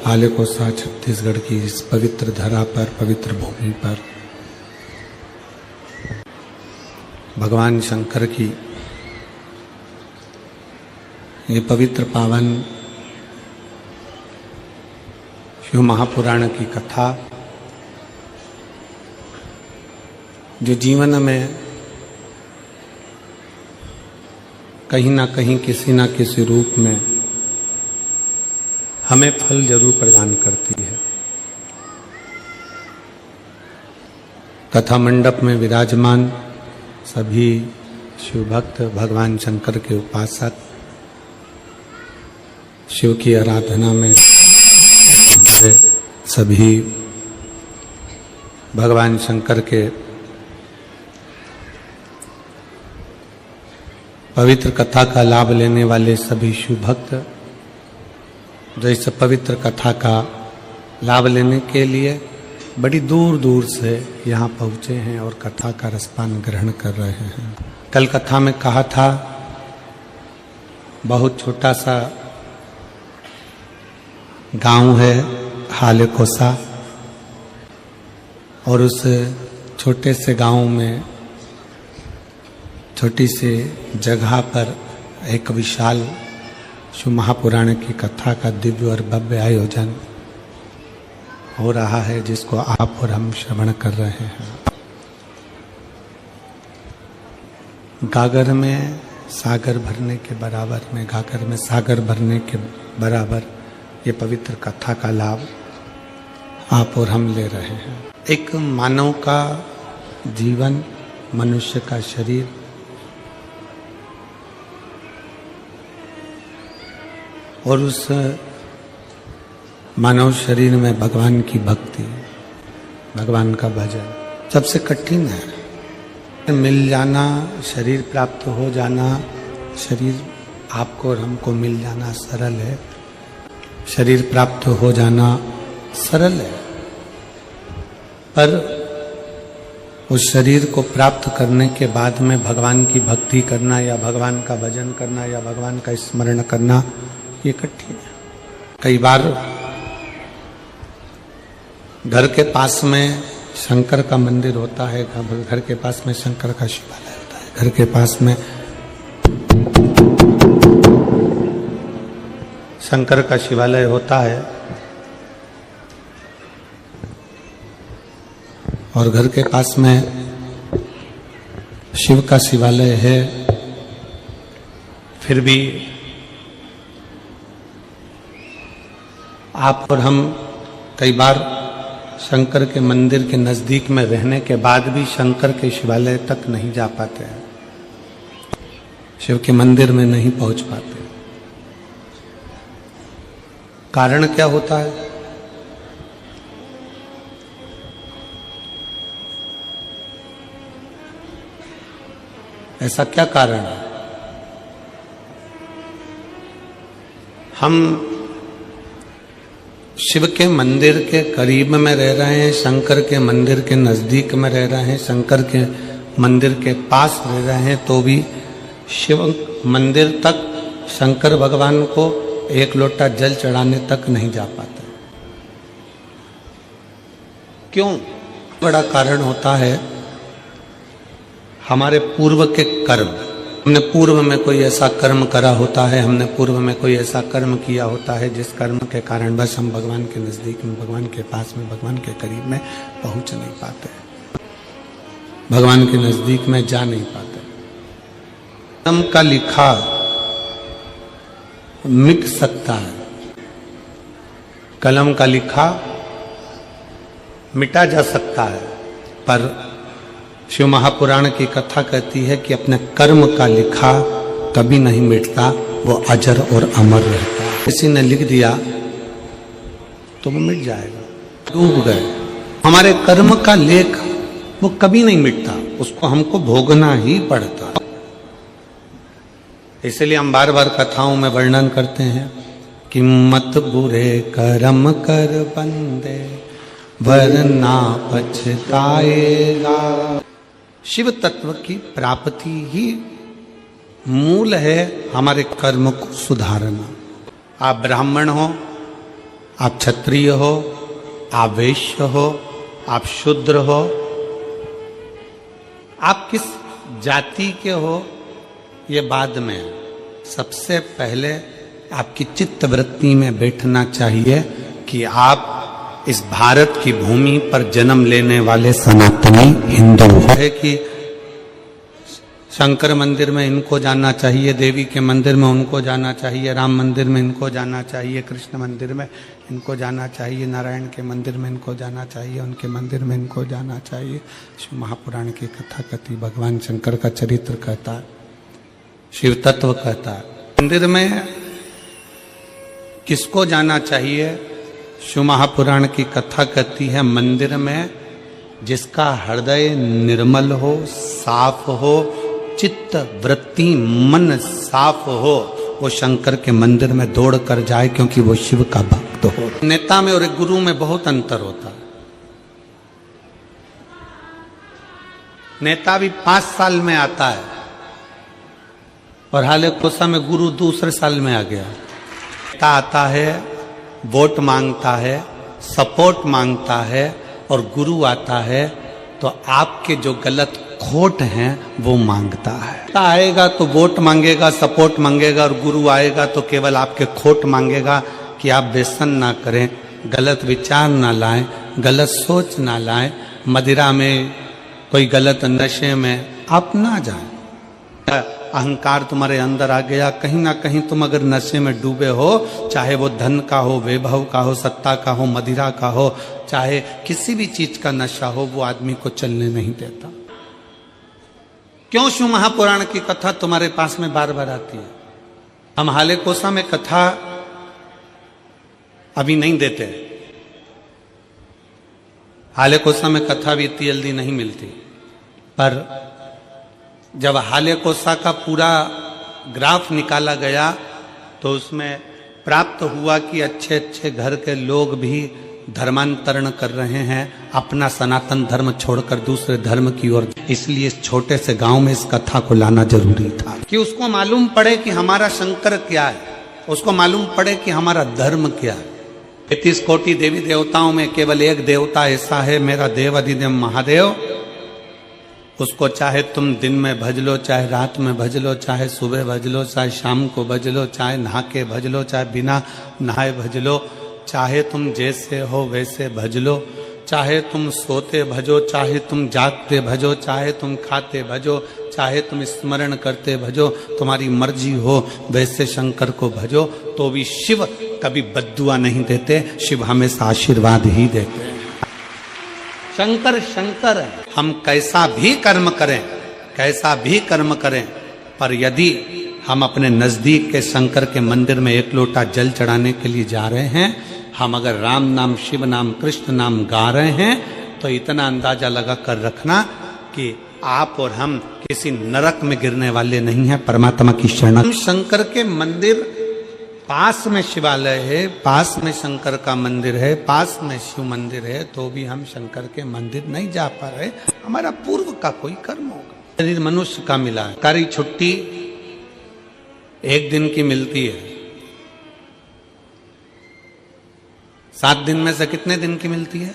हालेकोसा छत्तीसगढ़ की इस पवित्र धरा पर, पवित्र भूमि पर भगवान शंकर की ये पवित्र पावन शिव महापुराण की कथा जो जीवन में कहीं ना कहीं किसी ना किसी रूप में हमें फल जरूर प्रदान करती है। कथा मंडप में विराजमान सभी शिव भक्त, भगवान शंकर के उपासक, शिव की आराधना में सभी भगवान शंकर के पवित्र कथा का लाभ लेने वाले सभी शिव भक्त जो इस पवित्र कथा का लाभ लेने के लिए बड़ी दूर दूर से यहाँ पहुँचे हैं और कथा का रसपान ग्रहण कर रहे हैं। कल कथा में कहा था बहुत छोटा सा गांव है हालेकोसा और उस छोटे से गांव में छोटी सी जगह पर एक विशाल शिव महापुराण की कथा का दिव्य और भव्य आयोजन हो रहा है, जिसको आप और हम श्रवण कर रहे हैं। गागर में सागर भरने के बराबर में, गागर में सागर भरने के बराबर ये पवित्र कथा का लाभ आप और हम ले रहे हैं। एक मानव का जीवन, मनुष्य का शरीर और उस मानव शरीर में भगवान की भक्ति, भगवान का भजन सबसे कठिन है। मिल जाना, शरीर प्राप्त हो जाना, शरीर आपको और हमको मिल जाना सरल है, शरीर प्राप्त हो जाना सरल है, पर उस शरीर को प्राप्त करने के बाद में भगवान की भक्ति करना या भगवान का भजन करना या भगवान का स्मरण करना ये कठिन है। कई बार घर के पास में शंकर का मंदिर होता है, घर के पास में शंकर का शिवालय होता है, घर के पास में शंकर का शिवालय होता है और घर के पास में शिव का शिवालय है, फिर भी आप और हम कई बार शंकर के मंदिर के नजदीक में रहने के बाद भी शंकर के शिवालय तक नहीं जा पाते हैं, शिव के मंदिर में नहीं पहुंच पाते। कारण क्या होता है? ऐसा क्या कारण है? हम शिव के मंदिर के करीब में रह रहे हैं, शंकर के मंदिर के नजदीक में रह रहे हैं, शंकर के मंदिर के पास रह रहे हैं, तो भी शिव मंदिर तक शंकर भगवान को एक लोटा जल चढ़ाने तक नहीं जा पाते। क्यों? बड़ा कारण होता है हमारे पूर्व के कर्म। हमने पूर्व में कोई ऐसा कर्म करा होता है, हमने पूर्व में कोई ऐसा कर्म किया होता है जिस कर्म के कारण बस हम भगवान के नजदीक में, भगवान के पास में, भगवान के करीब में पहुंच नहीं पाते, भगवान के नजदीक में जा नहीं पाते। कर्म का लिखा मिट सकता है, कलम का लिखा मिटा जा सकता है, पर शिव महापुराण की कथा कहती है कि अपने कर्म का लिखा कभी नहीं मिटता, वो अजर और अमर रहता है। किसी ने लिख दिया तो वो मिट जाएगा, डूब गए। हमारे कर्म का लेख वो कभी नहीं मिटता, उसको हमको भोगना ही पड़ता। इसलिए हम बार बार कथाओं में वर्णन करते हैं कि मत बुरे कर्म कर बंदे वरना पछताएगा। शिव तत्व की प्राप्ति ही मूल है हमारे कर्म को सुधारना। आप ब्राह्मण हो, आप क्षत्रिय हो, आप वैश्य हो, आप शूद्र हो, आप किस जाति के हो, ये बाद में है। सबसे पहले आपकी चित्त वृत्ति में बैठना चाहिए कि आप इस भारत की भूमि पर जन्म लेने वाले सनातनी हिंदू है कि शंकर मंदिर में इनको जाना चाहिए, देवी के मंदिर में उनको जाना चाहिए, राम मंदिर में इनको जाना चाहिए, कृष्ण मंदिर में इनको जाना चाहिए, नारायण के मंदिर में इनको जाना चाहिए, उनके मंदिर में इनको जाना चाहिए। शिव महापुराण की कथा कहती, भगवान शंकर का चरित्र कहता है, शिव तत्व कहता है। मंदिर में किसको जाना चाहिए? शिव महापुराण की कथा कहती है मंदिर में जिसका हृदय निर्मल हो, साफ हो, चित्त वृत्ति मन साफ हो, वो शंकर के मंदिर में दौड़ कर जाए, क्योंकि वो शिव का भक्त हो। नेता में और एक गुरु में बहुत अंतर होता है। नेता भी 5 साल में आता है और हाले कोसा में गुरु दूसरे साल में आ गया। नेता आता है, वोट मांगता है, सपोर्ट मांगता है, और गुरु आता है तो आपके जो गलत खोट हैं वो मांगता है। आएगा तो वोट मांगेगा, सपोर्ट मांगेगा, और गुरु आएगा तो केवल आपके खोट मांगेगा कि आप व्यसन ना करें, गलत विचार ना लाएं, गलत सोच ना लाएं, मदिरा में कोई गलत नशे में आप ना जाएं। अहंकार तुम्हारे अंदर आ गया, कहीं ना कहीं तुम अगर नशे में डूबे हो, चाहे वो धन का हो, वैभव का हो, सत्ता का हो, मदिरा का हो, चाहे किसी भी चीज का नशा हो, वो आदमी को चलने नहीं देता। क्यों शिव महापुराण की कथा तुम्हारे पास में बार बार आती है? हम हाले कोसा में कथा अभी नहीं देते, हाले कोसा में कथा भी इतनी जल्दी नहीं मिलती, पर जब हाले कोसा का पूरा ग्राफ निकाला गया तो उसमें प्राप्त हुआ कि अच्छे अच्छे घर के लोग भी धर्मांतरण कर रहे हैं, अपना सनातन धर्म छोड़कर दूसरे धर्म की ओर। इसलिए इस छोटे से गांव में इस कथा को लाना जरूरी था कि उसको मालूम पड़े कि हमारा शंकर क्या है, उसको मालूम पड़े कि हमारा धर्म क्या है। 33 कोटि देवी देवताओं में केवल एक देवता ऐसा है, मेरा देव अधिदेव महादेव। उसको चाहे तुम दिन में भज लो, चाहे रात में भज लो, चाहे सुबह भज लो, चाहे शाम को भज लो, चाहे नहा के भज लो, चाहे बिना नहाए भज लो, चाहे तुम जैसे हो वैसे भज लो, चाहे तुम सोते भजो, चाहे तुम जागते भजो, चाहे तुम खाते भजो, चाहे तुम स्मरण करते भजो, तुम्हारी मर्जी हो वैसे शंकर को भजो। तो भी शिव कभी बद्दुआ नहीं देते, शिव हमेशा आशीर्वाद ही देते हैं। शंकर शंकर है। हम कैसा भी कर्म करें, कैसा भी कर्म करें, पर यदि हम अपने नजदीक के शंकर के मंदिर में एक लोटा जल चढ़ाने के लिए जा रहे हैं, हम अगर राम नाम, शिव नाम, कृष्ण नाम गा रहे हैं, तो इतना अंदाजा लगा कर रखना कि आप और हम किसी नरक में गिरने वाले नहीं हैं। परमात्मा की शरण। शंकर के मंदिर पास में शिवालय है, पास में शंकर का मंदिर है, पास में शिव मंदिर है, तो भी हम शंकर के मंदिर नहीं जा पा रहे। हमारा पूर्व का कोई कर्म होगा। शरीर मनुष्य का मिला है। सरकारी छुट्टी 1 दिन की मिलती है, 7 दिन में से कितने दिन की मिलती है?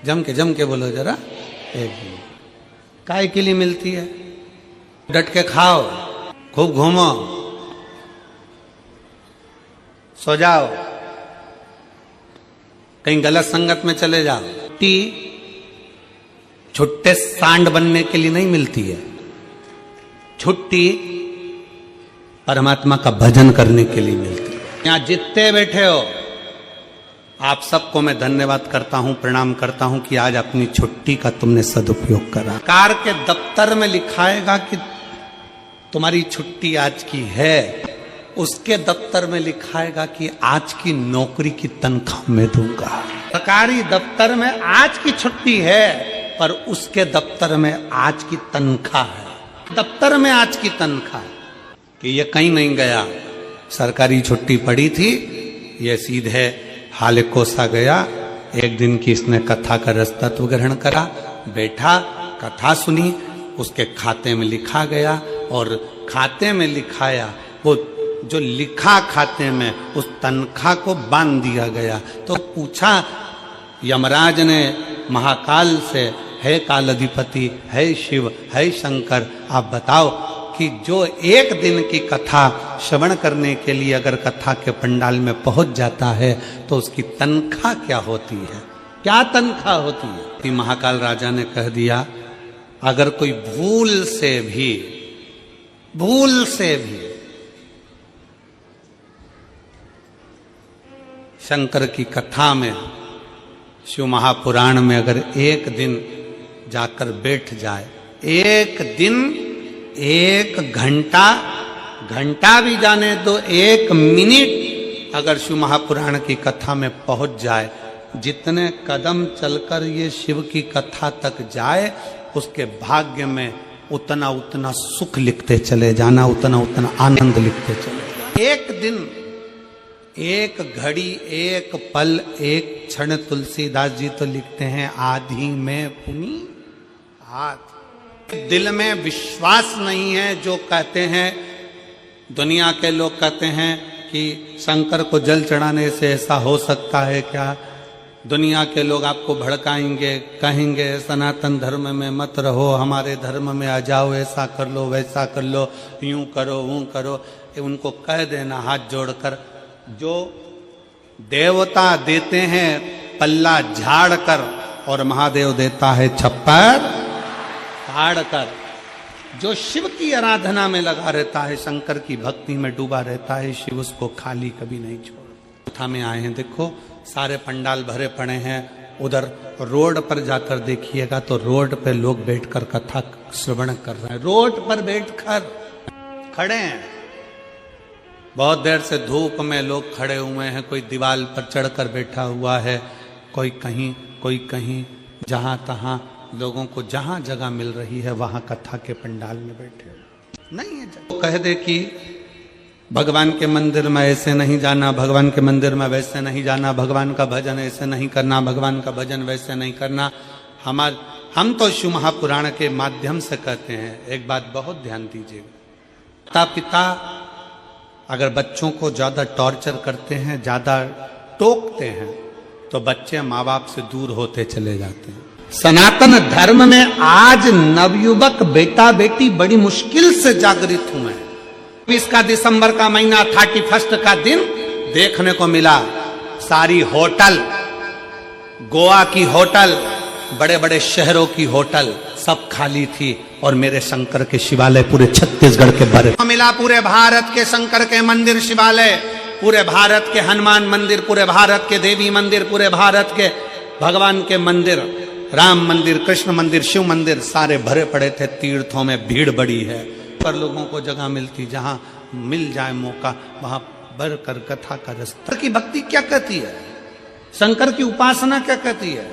जम के बोलो जरा। 1 दिन। काय के लिए मिलती है? डट के खाओ, खूब घूमो, सो जाओ, कहीं गलत संगत में चले जाओ। छुट्टी छुट्टे सांड बनने के लिए नहीं मिलती है, छुट्टी परमात्मा का भजन करने के लिए मिलती है। यहां जितने बैठे हो आप सबको मैं धन्यवाद करता हूं, प्रणाम करता हूं कि आज अपनी छुट्टी का तुमने सदुपयोग करा। कार के दफ्तर में लिखाएगा कि तुम्हारी छुट्टी आज की है, उसके दफ्तर में लिखाएगा कि आज की नौकरी की तनख्वाह मैं दूंगा। सरकारी दफ्तर में आज की छुट्टी है, पर उसके दफ्तर में आज की तनख्वाह है। दफ्तर में आज की तनख्वाह कि ये कहीं नहीं गया, सरकारी छुट्टी पड़ी थी, ये सीधे हाले कोसा गया। 1 दिन की इसने कथा का रसतत्व ग्रहण करा, बैठा, कथा सुनी, उसके खाते में लिखा गया, और खाते में लिखाया वो जो लिखा खाते में उस तनख्वाह को बांध दिया गया। तो पूछा यमराज ने महाकाल से, है कालाधिपति, है शिव, है शंकर, आप बताओ कि जो एक दिन की कथा श्रवण करने के लिए अगर कथा के पंडाल में पहुंच जाता है तो उसकी तनख्वाह क्या होती है, क्या तनख्वाह होती है? कि महाकाल राजा ने कह दिया, अगर कोई भूल से भी शंकर की कथा में, शिव महापुराण में अगर एक दिन जाकर बैठ जाए, एक दिन, एक घंटा भी जाने दो, एक मिनट अगर शिव महापुराण की कथा में पहुंच जाए, जितने कदम चलकर ये शिव की कथा तक जाए, उसके भाग्य में उतना उतना सुख लिखते चले जाना, उतना उतना आनंद लिखते चले जाना। एक दिन, एक घड़ी, एक पल, एक क्षण, तुलसीदास जी तो लिखते हैं, आधी में पुनी हाथ। दिल में विश्वास नहीं है, जो कहते हैं, दुनिया के लोग कहते हैं कि शंकर को जल चढ़ाने से ऐसा हो सकता है क्या? दुनिया के लोग आपको भड़काएंगे, कहेंगे सनातन धर्म में मत रहो, हमारे धर्म में आ जाओ, ऐसा कर लो, वैसा कर लो, यूं करो, वो करो। उनको कह देना हाथ जोड़कर, जो देवता देते हैं पल्ला झाड़ कर और महादेव देता है छप्पर फाड़ कर। जो शिव की आराधना में लगा रहता है, शंकर की भक्ति में डूबा रहता है, शिव उसको खाली कभी नहीं छोड़। कथा में आए हैं, देखो सारे पंडाल भरे पड़े हैं। उधर रोड पर जाकर देखिएगा तो रोड पे लोग बैठकर कथा श्रवण कर रहे हैं, रोड पर बैठकर खड़े हैं। बहुत देर से धूप में लोग खड़े हुए हैं, कोई दीवार पर चढ़कर बैठा हुआ है, कोई कहीं, जहां तहां लोगों को जहां जगह मिल रही है वहां कथा के पंडाल में बैठे नहीं है। तो कह दे कि भगवान के मंदिर में ऐसे नहीं जाना, भगवान के मंदिर में वैसे नहीं जाना, भगवान का भजन ऐसे नहीं करना, भगवान का भजन वैसे नहीं करना। हम तो शिव महापुराण के माध्यम से कहते हैं, एक बात बहुत ध्यान दीजिएगा, माता पिता अगर बच्चों को ज्यादा टॉर्चर करते हैं, ज्यादा टोकते हैं, तो बच्चे माँ बाप से दूर होते चले जाते हैं। सनातन धर्म में आज नवयुवक बेटा बेटी बड़ी मुश्किल से जागृत हुए हैं। 20 का दिसंबर का महीना, 31 का दिन देखने को मिला, सारी होटल, गोवा की होटल, बड़े बड़े शहरों की होटल सब खाली थी और मेरे शंकर के शिवालय पूरे छत्तीसगढ़ के भरे मिला। पूरे भारत के शंकर के मंदिर शिवालय, पूरे भारत के हनुमान मंदिर, पूरे भारत के देवी मंदिर, पूरे भारत के भगवान के मंदिर, राम मंदिर, कृष्ण मंदिर, शिव मंदिर सारे भरे पड़े थे। तीर्थों में भीड़ बड़ी है, पर लोगों को जगह मिलती, जहां मिल जाए मौका वहां भर कर कथा का रस्ता। की भक्ति क्या कहती है, शंकर की उपासना क्या कहती है,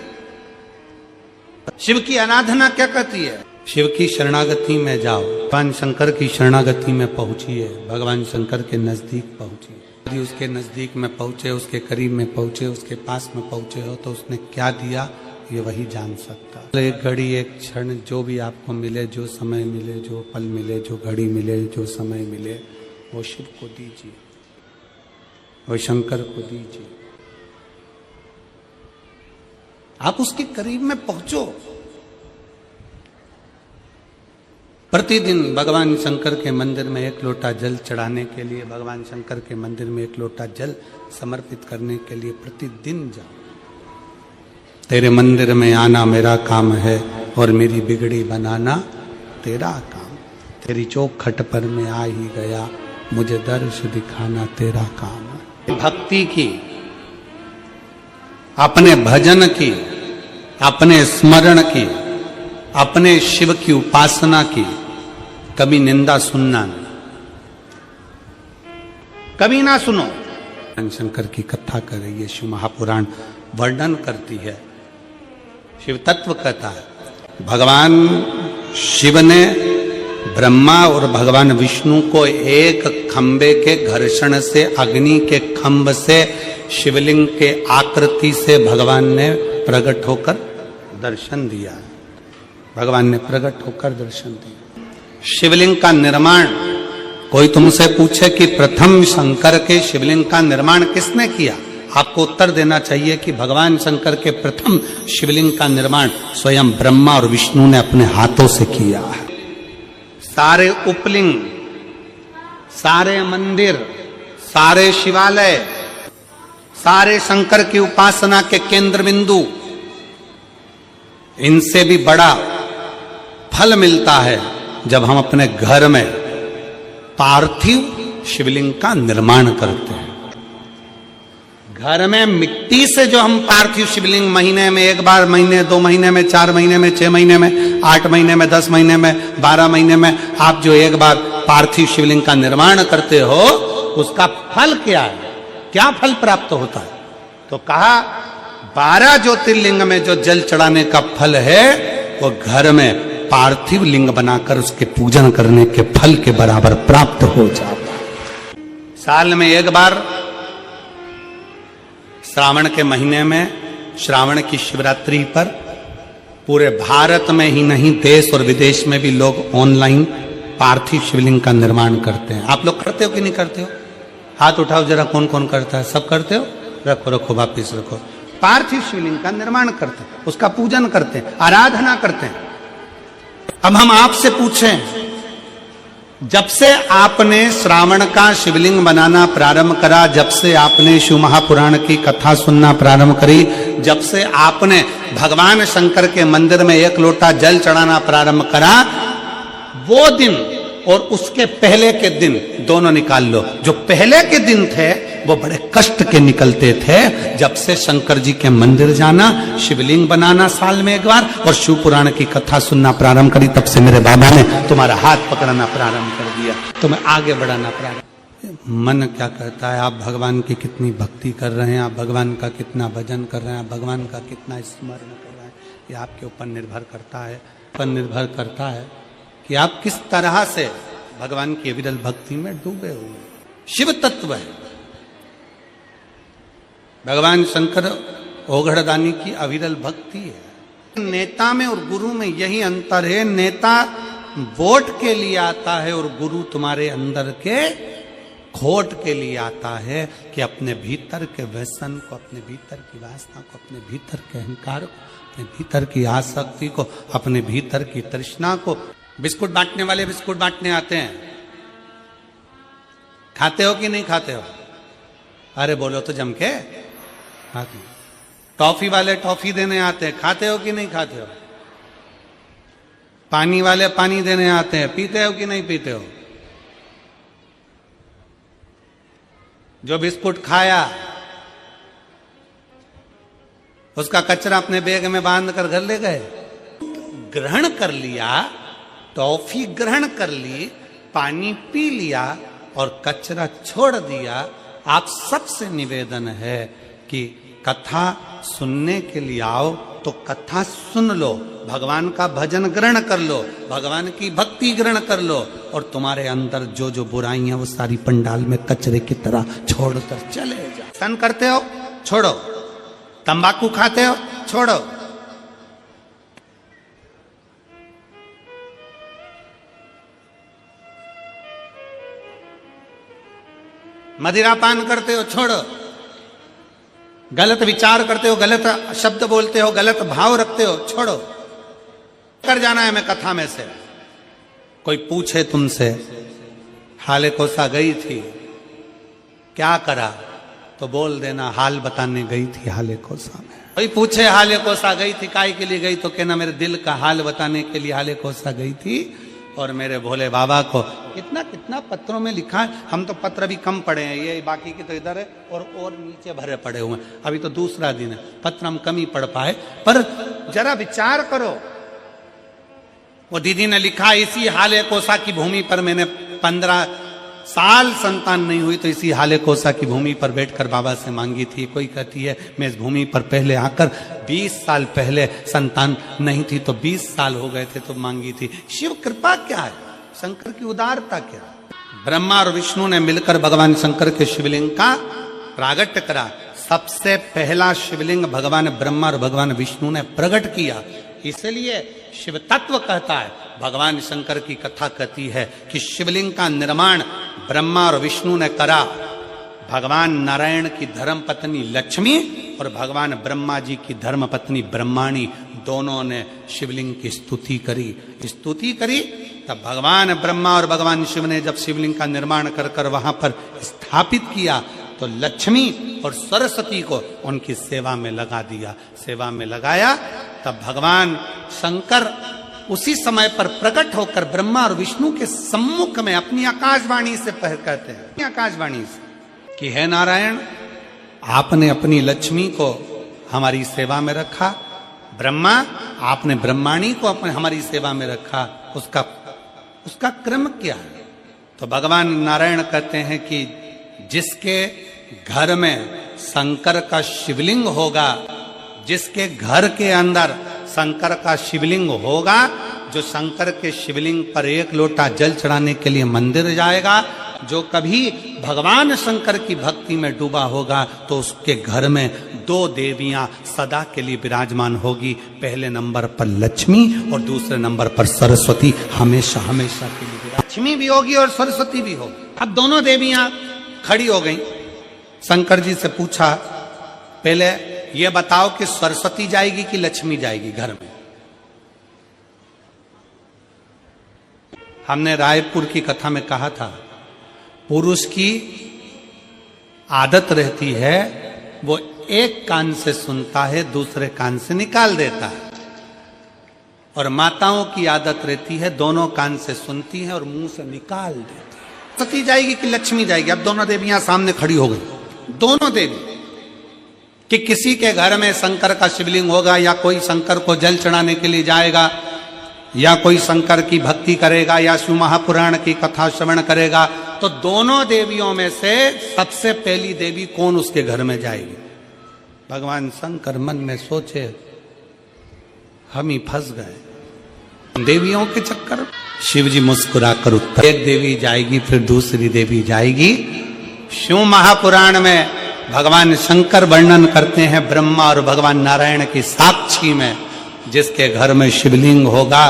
शिव की आराधना क्या कहती है? शिव की शरणागति में जाओ, भगवान शंकर की शरणागति में पहुंचिए, भगवान शंकर के नजदीक पहुंचिए। यदि उसके नजदीक में पहुंचे, उसके करीब में पहुंचे, उसके पास में पहुंचे हो तो उसने क्या दिया ये वही जान सकता। एक घड़ी, एक क्षण, जो भी आपको मिले, जो समय मिले, जो पल मिले, जो घड़ी मिले, जो समय मिले, वो शिव को दीजिए, वो शंकर को दीजिए। आप उसके करीब में पहुंचो। प्रतिदिन भगवान शंकर के मंदिर में एक लोटा जल चढ़ाने के लिए, भगवान शंकर के मंदिर में एक लोटा जल समर्पित करने के लिए प्रतिदिन जाओ। तेरे मंदिर में आना मेरा काम है और मेरी बिगड़ी बनाना तेरा काम। तेरी चौखट पर मैं आ ही गया, मुझे दर्श दिखाना तेरा काम है। भक्ति की, अपने भजन की, अपने स्मरण की, अपने शिव की उपासना की कभी निंदा सुनना नहीं, कभी ना सुनो। शंकर की कथा कर रही है, शिव महापुराण वर्णन करती है, शिव तत्व कहता है। भगवान शिव ने ब्रह्मा और भगवान विष्णु को एक खंबे के घर्षण से, अग्नि के खंभ से, शिवलिंग के आकृति से भगवान ने प्रकट होकर दर्शन दिया। भगवान ने प्रकट होकर दर्शन दिया। शिवलिंग का निर्माण कोई तुमसे पूछे कि प्रथम शंकर के शिवलिंग का निर्माण किसने किया, आपको उत्तर देना चाहिए कि भगवान शंकर के प्रथम शिवलिंग का निर्माण स्वयं ब्रह्मा और विष्णु ने अपने हाथों से किया है। सारे उपलिंग, सारे मंदिर, सारे शिवालय, सारे शंकर की उपासना के केंद्र बिंदु, इनसे भी बड़ा फल मिलता है जब हम अपने घर में पार्थिव शिवलिंग का निर्माण करते हैं। घर में मिट्टी से जो हम पार्थिव शिवलिंग महीने में एक बार, महीने 2 महीने में, 4 महीने में, 6 महीने में, 8 महीने में, 10 महीने में, 12 महीने में आप जो एक बार पार्थिव शिवलिंग का निर्माण करते हो, उसका फल क्या है, क्या फल प्राप्त होता है? तो कहा 12 ज्योतिर्लिंग में जो जल चढ़ाने का फल है वो घर में पार्थिव लिंग बनाकर उसके पूजन करने के फल के बराबर प्राप्त हो जाता है। साल में एक बार श्रावण के महीने में, श्रावण की शिवरात्रि पर पूरे भारत में ही नहीं देश और विदेश में भी लोग ऑनलाइन पार्थिव शिवलिंग का निर्माण करते हैं। आप लोग करते हो कि नहीं करते हो? हाथ उठाओ जरा, कौन कौन करता है? सब करते हो? रखो रखो, वापिस रखो। पार्थिव शिवलिंग का निर्माण करते हैं, उसका पूजन करते हैं, आराधना करते हैं। अब हम आपसे पूछें, जब से आपने श्रावण का शिवलिंग बनाना प्रारंभ करा, जब से आपने शिव महापुराण की कथा सुनना प्रारंभ करी, जब से आपने भगवान शंकर के मंदिर में 1 लोटा जल चढ़ाना प्रारंभ करा, वो दिन और उसके पहले के दिन दोनों निकाल लो। जो पहले के दिन थे वो बड़े कष्ट के निकलते थे। जब से शंकर जी के मंदिर जाना, शिवलिंग बनाना साल में एक बार और शिव पुराण की कथा सुनना प्रारंभ करी, तब से मेरे बाबा ने तुम्हारा हाथ पकड़ना प्रारंभ कर दिया, तुम्हें आगे बढ़ाना प्रारंभ। मन क्या कहता है, आप भगवान की कितनी भक्ति कर रहे हैं, आप भगवान का कितना भजन कर रहे हैं, आप भगवान का कितना स्मरण कर रहे हैं, ये आपके ऊपर निर्भर करता है कि आप किस तरह से भगवान की अविरल भक्ति में डूबे हुए। शिव तत्व है भगवान शंकर ओघड़दानी की अविरल भक्ति है। नेता में और गुरु में यही अंतर है, नेता वोट के लिए आता है और गुरु तुम्हारे अंदर के खोट के लिए आता है कि अपने भीतर के व्यसन को, अपने भीतर की वासना को, अपने भीतर के अहंकार को, अपने भीतर की आसक्ति को, अपने भीतर की तृष्णा को। बिस्कुट बांटने वाले बिस्कुट बांटने आते हैं, खाते हो कि नहीं खाते हो? अरे बोलो तो जम के खाते। टॉफी वाले टॉफी देने आते हैं, खाते हो कि नहीं खाते हो? पानी वाले पानी देने आते हैं, पीते हो कि नहीं पीते हो? जो बिस्कुट खाया उसका कचरा अपने बैग में बांध कर घर ले गए, ग्रहण कर लिया, टॉफी ग्रहण कर ली, पानी पी लिया और कचरा छोड़ दिया। आप सबसे निवेदन है कि कथा सुनने के लिए आओ तो कथा सुन लो, भगवान का भजन ग्रहण कर लो, भगवान की भक्ति ग्रहण कर लो और तुम्हारे अंदर जो जो बुराइयां वो सारी पंडाल में कचरे की तरह छोड़कर चले जाओ। सन करते हो छोड़ो, तंबाकू खाते हो छोड़ो, मदिरा पान करते हो छोड़ो, गलत विचार करते हो, गलत शब्द बोलते हो, गलत भाव रखते हो छोड़ो। कर जाना है मैं कथा में से। कोई पूछे तुमसे हाले कोसा गई थी क्या करा, तो बोल देना हाल बताने गई थी हाले कोसा में। कोई पूछे हाले कोसा गई थी काय के लिए गई, तो कहना मेरे दिल का हाल बताने के लिए हाले कोसा गई थी और मेरे भोले बाबा को। कितना कितना पत्रों में लिखा है, हम तो पत्र भी कम पढ़े हैं, ये बाकी के तो इधर है और नीचे भरे पड़े हुए हैं। अभी तो दूसरा दिन है, पत्र हम कम ही पढ़ पाए, पर जरा विचार करो। वो दीदी ने लिखा इसी हाले कोसा की भूमि पर मैंने 15 साल संतान नहीं हुई तो इसी हाले कोसा की भूमि पर बैठकर बाबा से मांगी थी। कोई कहती है मैं इस भूमि पर पहले आकर 20 साल पहले संतान नहीं थी तो 20 साल हो गए थे तो मांगी थी। शिव कृपा क्या है, शंकर की उदारता क्या है। ब्रह्मा और विष्णु ने मिलकर भगवान शंकर के शिवलिंग का प्रागट्य करा। सबसे पहला शिवलिंग भगवान ब्रह्मा और भगवान विष्णु ने प्रकट किया, इसलिए शिव तत्व कहता है भगवान शंकर की कथा कहती है कि शिवलिंग का निर्माण ब्रह्मा और विष्णु ने करा। भगवान नारायण की धर्म पत्नी लक्ष्मी और भगवान ब्रह्मा जी की धर्म पत्नी ब्रह्माणी दोनों ने शिवलिंग की स्तुति करी। तब भगवान ब्रह्मा और भगवान शिव ने जब शिवलिंग का निर्माण कर वहां पर स्थापित किया तो लक्ष्मी और सरस्वती को उनकी सेवा में लगा दिया। सेवा में लगाया तब भगवान शंकर उसी समय पर प्रकट होकर ब्रह्मा और विष्णु के सम्मुख में अपनी आकाशवाणी से कहते हैं, आकाशवाणी से कि हे नारायण, आपने अपनी लक्ष्मी को हमारी सेवा में रखा, ब्रह्मा आपने ब्रह्माणी को हमारी सेवा में रखा, उसका क्रम क्या है? तो भगवान नारायण कहते हैं कि जिसके घर में शंकर का शिवलिंग होगा, जिसके घर के अंदर शंकर का शिवलिंग होगा, जो शंकर के शिवलिंग पर एक लोटा जल चढ़ाने के लिए मंदिर जाएगा, जो कभी भगवान शंकर की भक्ति में डूबा होगा, तो उसके घर में दो देवियां सदा के लिए विराजमान होगी। पहले नंबर पर लक्ष्मी और दूसरे नंबर पर सरस्वती, हमेशा हमेशा के लिए। लक्ष्मी भी होगी और सरस्वती भी होगी। अब दोनों देवियां खड़ी हो गई। शंकर जी से पूछा, पहले ये बताओ कि सरस्वती जाएगी कि लक्ष्मी जाएगी घर में? हमने रायपुर की कथा में कहा था, पुरुष की आदत रहती है वो एक कान से सुनता है, दूसरे कान से निकाल देता है, और माताओं की आदत रहती है दोनों कान से सुनती है और मुंह से निकाल देती है। सरस्वती जाएगी कि लक्ष्मी जाएगी? अब दोनों देवियां सामने खड़ी हो गई। दोनों देवी कि किसी के घर में शंकर का शिवलिंग होगा, या कोई शंकर को जल चढ़ाने के लिए जाएगा, या कोई शंकर की भक्ति करेगा, या शिव महापुराण की कथा श्रवण करेगा, तो दोनों देवियों में से सबसे पहली देवी कौन उसके घर में जाएगी? भगवान शंकर मन में सोचे, हम ही फंस गए देवियों के चक्कर में। शिव जी मुस्कुरा कर उत्तर, एक देवी जाएगी फिर दूसरी देवी जाएगी। शिव महापुराण में भगवान शंकर वर्णन करते हैं ब्रह्मा और भगवान नारायण की साक्षी में, जिसके घर में शिवलिंग होगा,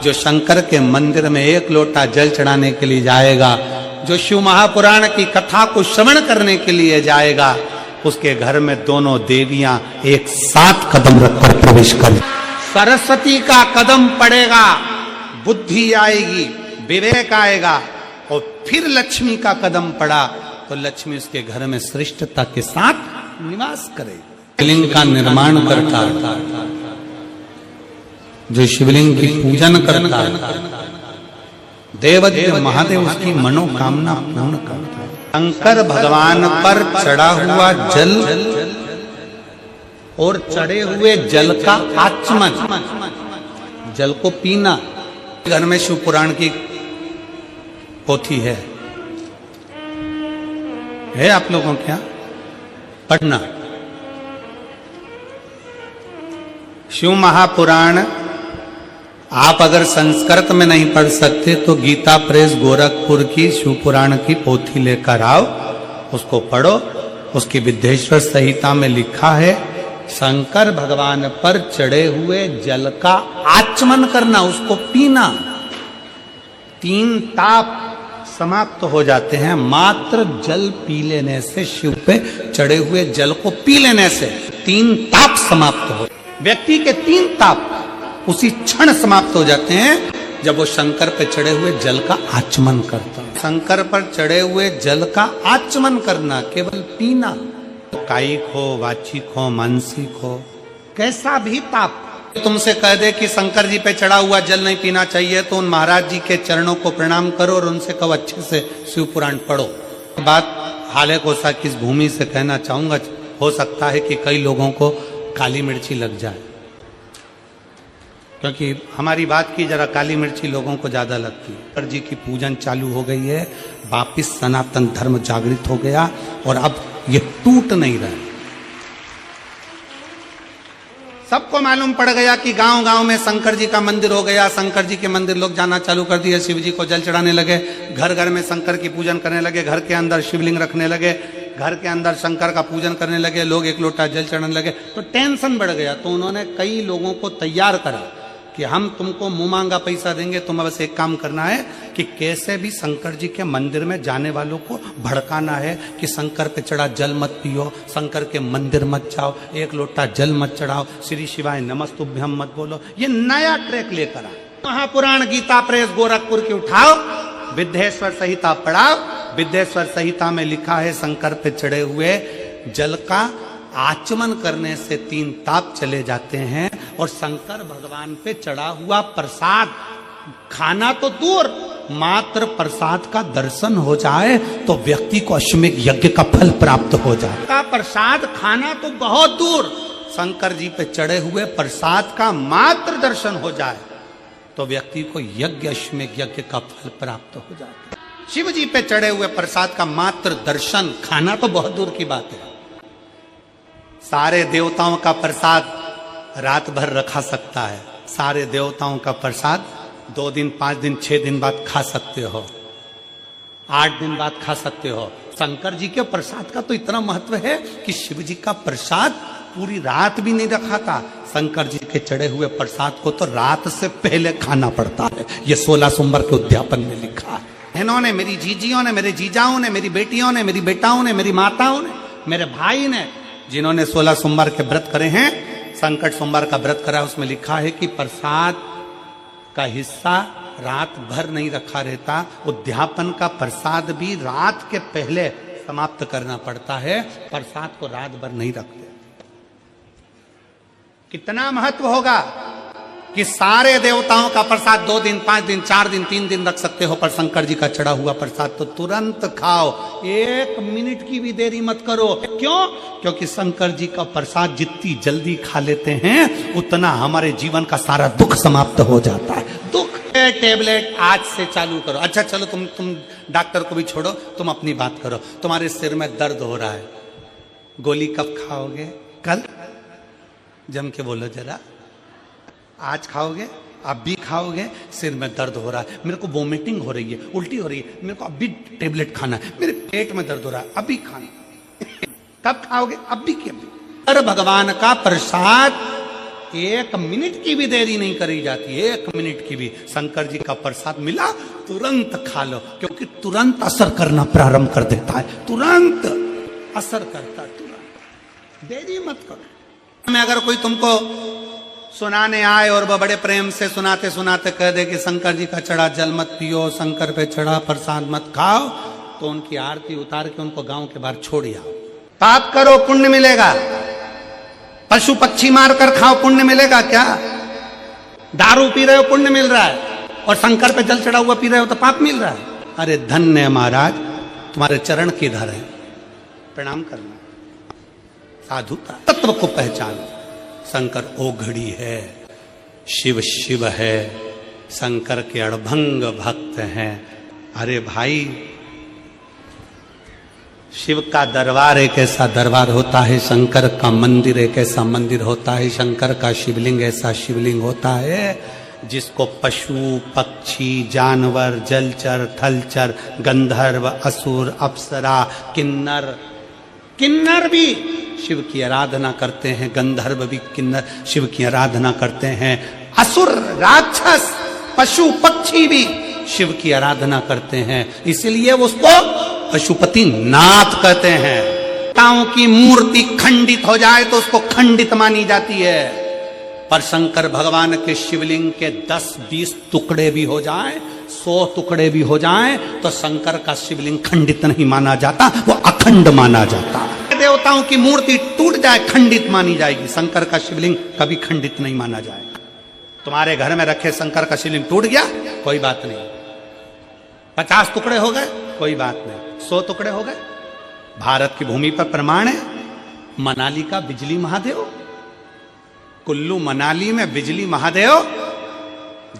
जो शंकर के मंदिर में एक लोटा जल चढ़ाने के लिए जाएगा, जो शिव महापुराण की कथा को श्रवण करने के लिए जाएगा, उसके घर में दोनों देवियां एक साथ कदम रखकर प्रवेश कर। सरस्वती का कदम पड़ेगा, बुद्धि आएगी, विवेक आएगा, और फिर लक्ष्मी का कदम पड़ा तो लक्ष्मी उसके घर में श्रेष्ठता के साथ निवास करेगी। शिवलिंग का निर्माण करता, जो शिवलिंग की पूजन करता, देवदेव महादेव उसकी मनोकामना पूर्ण करता है। शंकर भगवान पर चढ़ा हुआ जल और चढ़े हुए जल का आचमन, जल को पीना। घर में शिव पुराण की पोथी है आप लोगों क्या पढ़ना? शिव महापुराण आप अगर संस्कृत में नहीं पढ़ सकते तो गीता प्रेस गोरखपुर की शिव पुराण की पोथी लेकर आओ, उसको पढ़ो। उसकी विद्येश्वर संहिता में लिखा है, शंकर भगवान पर चढ़े हुए जल का आचमन करना, उसको पीना। 3 ताप समाप्त हो जाते हैं मात्र जल पी लेने से। शिव पे चढ़े हुए जल को पी लेने से 3 ताप समाप्त हो। व्यक्ति के 3 ताप उसी क्षण समाप्त हो जाते हैं जब वो शंकर पे चढ़े हुए जल का आचमन करता है। शंकर पर चढ़े हुए जल का आचमन करना, केवल पीना, कायिक हो, वाचिक हो, मानसिक हो, कैसा भी ताप। तुमसे कह दे कि शंकर जी पे चढ़ा हुआ जल नहीं पीना चाहिए, तो उन महाराज जी के चरणों को प्रणाम करो और उनसे कहो अच्छे से शिव पुराण पढ़ो। बात हाले कोसा की इस भूमि से कहना चाहूंगा, हो सकता है कि कई लोगों को काली मिर्ची लग जाए, क्योंकि हमारी बात की जरा काली मिर्ची लोगों को ज्यादा लगती है। शंकर जी की पूजन चालू हो गई है, वापिस सनातन धर्म जागृत हो गया और अब ये टूट नहीं रहा। सबको मालूम पड़ गया कि गांव गांव में शंकर जी का मंदिर हो गया। शंकर जी के मंदिर लोग जाना चालू कर दिए, शिव जी को जल चढ़ाने लगे, घर घर में शंकर की पूजन करने लगे, घर के अंदर शिवलिंग रखने लगे, घर के अंदर शंकर का पूजन करने लगे, लोग एक लोटा जल चढ़ाने लगे, तो टेंशन बढ़ गया। तो उन्होंने कई लोगों को तैयार करा कि हम तुमको मुंह मांगा पैसा देंगे, तुम्हें बस एक काम करना है कि कैसे भी शंकर जी के मंदिर में जाने वालों को भड़काना है कि शंकर पे चढ़ा जल मत पियो, शंकर के मंदिर मत जाओ, एक लोटा जल मत चढ़ाओ, श्री शिवाय नमस्तुभ्यम मत बोलो। ये नया ट्रैक लेकर आए। महापुराण गीता प्रेस गोरखपुर की उठाओ, विद्येश्वर संहिता पढ़ाओ। विद्येश्वर संहिता में लिखा है शंकर पे चढ़े हुए जल का आचमन करने से 3 ताप चले जाते हैं, और शंकर भगवान पे चढ़ा हुआ प्रसाद खाना तो दूर, मात्र प्रसाद का दर्शन हो जाए तो व्यक्ति को अश्वमेध यज्ञ का फल प्राप्त हो जाए। का प्रसाद खाना तो बहुत दूर, शंकर जी पे चढ़े हुए प्रसाद का मात्र दर्शन हो जाए तो व्यक्ति को यज्ञ अश्वमेध यज्ञ का फल प्राप्त हो जाता है। शिव जी पे चढ़े हुए प्रसाद का मात्र दर्शन, खाना तो बहुत दूर की बात है। सारे देवताओं का प्रसाद रात भर रखा सकता है, सारे देवताओं का प्रसाद 2 दिन 5 दिन 6 दिन बाद खा सकते हो, 8 दिन बाद खा सकते हो। शंकर जी के प्रसाद का तो इतना महत्व है कि शिव जी का प्रसाद पूरी रात भी नहीं रखा था। शंकर जी के चढ़े हुए प्रसाद को तो रात से पहले खाना पड़ता है। ये 16 सोमवार के उद्यापन में लिखा है। बहनों ने, मेरी जीजियों ने, मेरे जीजाओं ने, मेरी बेटियों ने, मेरी बेटाओं ने, मेरी माताओं ने, मेरे भाई ने, जिन्होंने 16 सोमवार के व्रत करे हैं, संकट सोमवार का व्रत करा, उसमें लिखा है कि प्रसाद का हिस्सा रात भर नहीं रखा रहता। उद्यापन का प्रसाद भी रात के पहले समाप्त करना पड़ता है, प्रसाद को रात भर नहीं रखते। कितना महत्व होगा कि सारे देवताओं का प्रसाद 2 दिन 5 दिन 4 दिन 3 दिन रख सकते हो, पर शंकर जी का चढ़ा हुआ प्रसाद तो तुरंत खाओ, 1 मिनट की भी देरी मत करो। क्यों? क्योंकि शंकर जी का प्रसाद जितनी जल्दी खा लेते हैं उतना हमारे जीवन का सारा दुख समाप्त हो जाता है। दुख टेबलेट आज से चालू करो। अच्छा चलो, तुम डॉक्टर को भी छोड़ो, तुम अपनी बात करो। तुम्हारे सिर में दर्द हो रहा है, गोली कब खाओगे? कल? जम के बोलो जरा। आज खाओगे? अब भी खाओगे? सिर में दर्द हो रहा है, मेरे को वोमिटिंग हो रही है, उल्टी हो रही है, मेरे को अभी टेबलेट खाना है, मेरे पेट में दर्द हो रहा है, अभी खाना। कब खाओगे? अभी की अभी। अरे भगवान का प्रसाद 1 मिनट की भी देरी नहीं करी जाती, 1 मिनट की भी। शंकर जी का प्रसाद मिला, तुरंत खा लो, क्योंकि तुरंत असर करना प्रारंभ कर देता है, तुरंत असर करता, तुरंत। देरी मत करो। में अगर कोई तुमको सुनाने आए और वह बड़े प्रेम से सुनाते सुनाते कह दे कि शंकर जी का चढ़ा जल मत पियो, शंकर पे चढ़ा प्रसाद मत खाओ, तो उनकी आरती उतार के उनको गांव के बाहर छोड़ आओ। पाप करो पुण्य मिलेगा, पशु पक्षी मार कर खाओ पुण्य मिलेगा क्या? दारू पी रहे हो पुण्य मिल रहा है, और शंकर पे जल चढ़ा हुआ पी रहे हो तो पाप मिल रहा है। अरे धन्य महाराज, तुम्हारे चरण किधर है? प्रणाम करना, साधुता, तत्व को पहचानो। शंकर ओघड़ी है, शिव शिव है, शंकर के अड़भंग भक्त हैं। अरे भाई, शिव का दरबार एक ऐसा दरबार होता है, शंकर का मंदिर एक ऐसा मंदिर होता है, शंकर का शिवलिंग ऐसा शिवलिंग होता है जिसको पशु पक्षी जानवर जलचर थलचर गंधर्व असुर अप्सरा किन्नर, किन्नर भी शिव की आराधना करते हैं, गंधर्व भी किन्नर शिव की आराधना करते हैं, असुर राक्षस पशु पक्षी भी शिव की आराधना करते हैं। इसलिए उसको पशुपति नाथ कहते हैं। देवताओं की मूर्ति खंडित हो जाए तो उसको खंडित मानी जाती है, पर शंकर भगवान के शिवलिंग के 10-20 टुकड़े भी हो जाए, 100 टुकड़े भी हो जाए, तो शंकर का शिवलिंग खंडित नहीं माना जाता, वो अखंड माना जाता है। देवताओं की मूर्ति टूट जाए खंडित मानी जाएगी, शंकर का शिवलिंग कभी खंडित नहीं माना जाएगा। तुम्हारे घर में रखे शंकर का शिवलिंग टूट गया, कोई बात नहीं, 50 टुकड़े हो गए, कोई बात नहीं, 100 टुकड़े हो गए। भारत की भूमि पर प्रमाण है, मनाली का बिजली महादेव, कुल्लू मनाली में बिजली महादेव,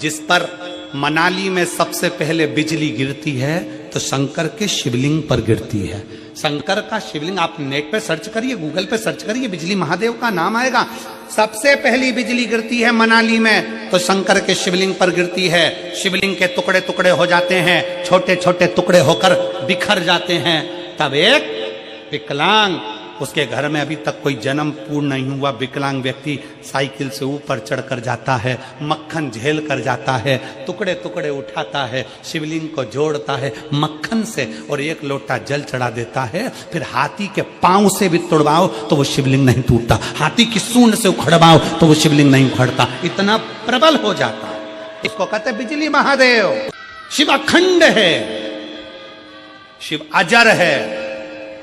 जिस पर मनाली में सबसे पहले बिजली गिरती है तो शंकर के शिवलिंग पर गिरती है। शंकर का शिवलिंग आप नेट पे सर्च करिए, गूगल पे सर्च करिए, बिजली महादेव का नाम आएगा। सबसे पहली बिजली गिरती है मनाली में तो शंकर के शिवलिंग पर गिरती है। शिवलिंग के टुकड़े टुकड़े हो जाते हैं, छोटे छोटे टुकड़े होकर बिखर जाते हैं। तब एक विकलांग उसके घर में अभी तक कोई जन्म पूर्ण नहीं हुआ विकलांग व्यक्ति साइकिल से ऊपर चढ़कर जाता है, मक्खन झेल कर जाता है, टुकड़े टुकड़े उठाता है, शिवलिंग को जोड़ता है मक्खन से और एक लोटा जल चढ़ा देता है। फिर हाथी के पांव से भी तोड़वाओ तो वो शिवलिंग नहीं टूटता, हाथी की सूंड से उखड़वाओ तो वो शिवलिंग नहीं उखड़ता, इतना प्रबल हो जाता है। इसको कहते हैं बिजली महादेव। शिव अखंड है, शिव अजर है,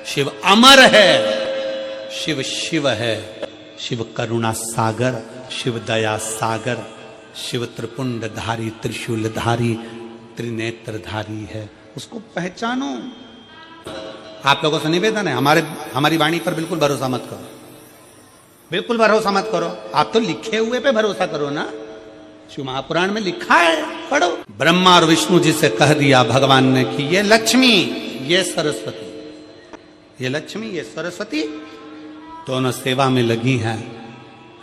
शिव अमर है, शिव शिव है, शिव करुणा सागर, शिव दया सागर, शिव त्रिपुंडधारी, त्रिशूलधारी, त्रिनेत्रधारी है। उसको पहचानो। आप लोगों से निवेदन है, हमारी वाणी पर बिल्कुल भरोसा मत करो, बिल्कुल भरोसा मत करो। आप तो लिखे हुए पे भरोसा करो ना, शिव महापुराण में लिखा है, पढ़ो। ब्रह्मा और विष्णु जी से कह दिया भगवान ने कि ये लक्ष्मी, ये सरस्वती, ये लक्ष्मी, ये सरस्वती दोनों सेवा में लगी हैं।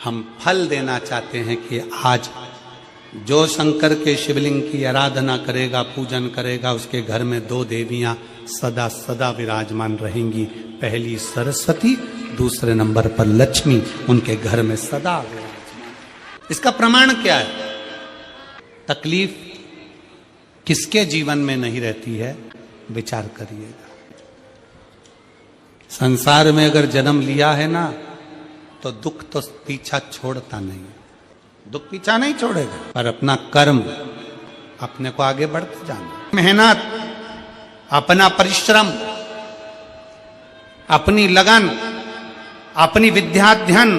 हम फल देना चाहते हैं कि आज जो शंकर के शिवलिंग की आराधना करेगा, पूजन करेगा, उसके घर में 2 देवियां सदा सदा विराजमान रहेंगी। पहली सरस्वती, दूसरे नंबर पर लक्ष्मी, उनके घर में सदा विराजमान। इसका प्रमाण क्या है? तकलीफ किसके जीवन में नहीं रहती है? विचार करिएगा। संसार में अगर जन्म लिया है ना तो दुख तो पीछा छोड़ता नहीं, दुख पीछा नहीं छोड़ेगा, पर अपना कर्म, अपने को आगे बढ़ते जाना, मेहनत, अपना परिश्रम, अपनी लगन, अपनी विद्याध्ययन।